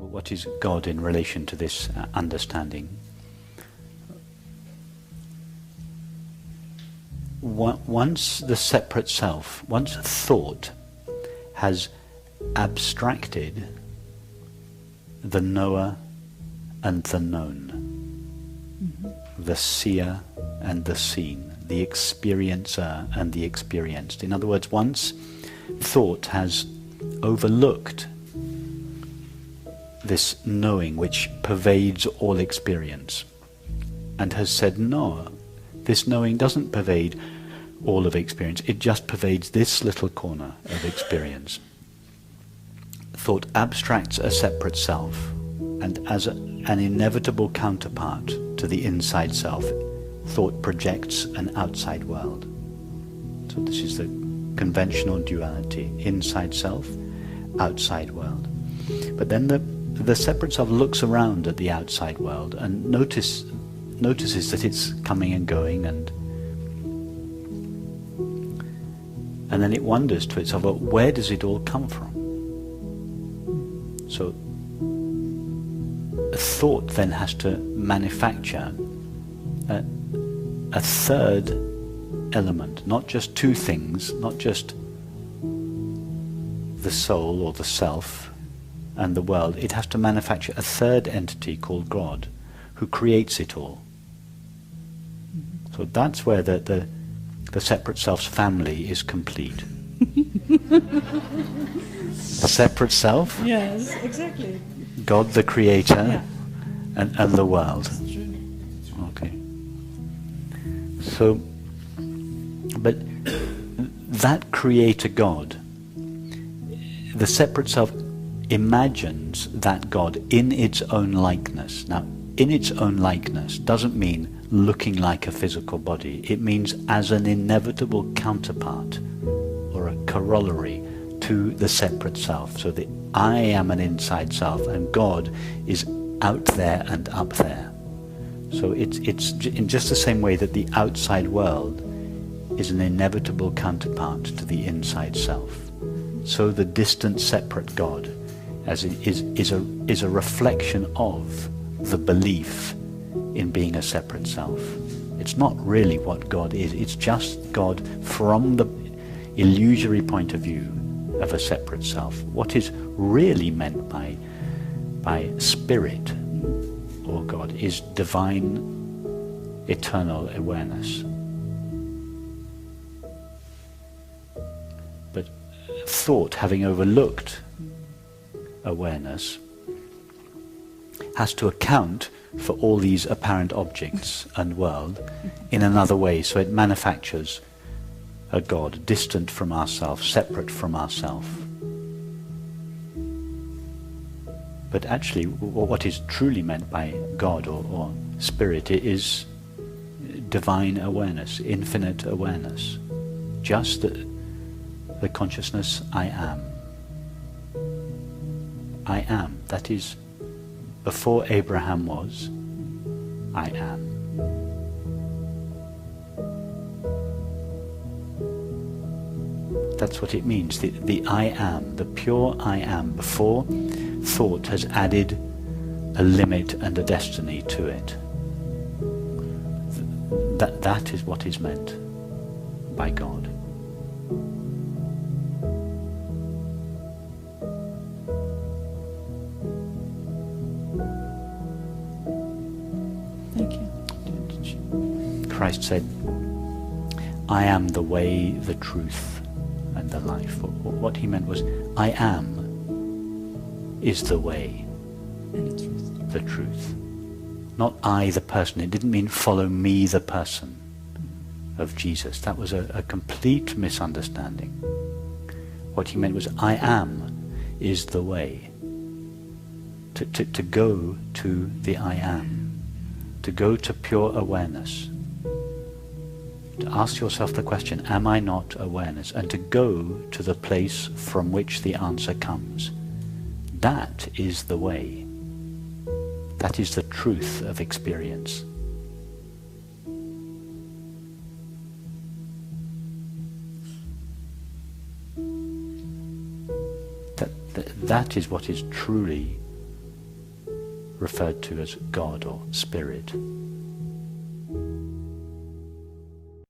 what is God in relation to this understanding? Once the separate self, once thought has abstracted the knower and the known, the seer and the seen, the experiencer and the experienced. In other words, once thought has overlooked this knowing which pervades all experience and has said, no, this knowing doesn't pervade all of experience, it just pervades this little corner of experience. Thought abstracts a separate self, and as an inevitable counterpart to the inside self, thought projects an outside world. So this is the conventional duality, inside self, outside world. But then the separate self looks around at the outside world and notices that it's coming and going, and then it wonders to itself, well, where does it all come from? So a thought then has to manufacture a third element, not just two things, not just the soul or the self and the world. It has to manufacture a third entity called God, who creates it all. So that's where the separate self's family is complete. The separate self, yes, exactly. God the creator, Yeah. and the world. That's true. Okay. So, but that creator God, the separate self imagines that God in its own likeness. Now, in its own likeness doesn't mean looking like a physical body. It means as an inevitable counterpart or a corollary to the separate self. So that I am an inside self and God is out there and up there. So it's in just the same way that the outside world is an inevitable counterpart to the inside self. So the distant separate God as it is a reflection of the belief in being a separate self. It's not really what God is, it's just God from the illusory point of view of a separate self. What is really meant by spirit or God is divine eternal awareness. But thought, having overlooked awareness, has to account for all these apparent objects and world in another way. So it manufactures a God distant from ourselves, separate from ourselves. But actually what is truly meant by God or spirit is divine awareness, infinite awareness. Just the consciousness I am. I am. That is, before Abraham was, I am. That's what it means, the I am, the pure I am, before thought has added a limit and a destiny to it. That is what is meant by God. Thank you. Christ said, I am the way, the truth, and the life. What he meant was, I am is the way, And the truth. the truth. Not I, the person. It didn't mean follow me, the person of Jesus. That was a complete misunderstanding. What he meant was, I am is the way. To go to the I am. To go to pure awareness. To ask yourself the question, am I not awareness? And to go to the place from which the answer comes. That is the way. That is the truth of experience. That is what is truly referred to as God or Spirit.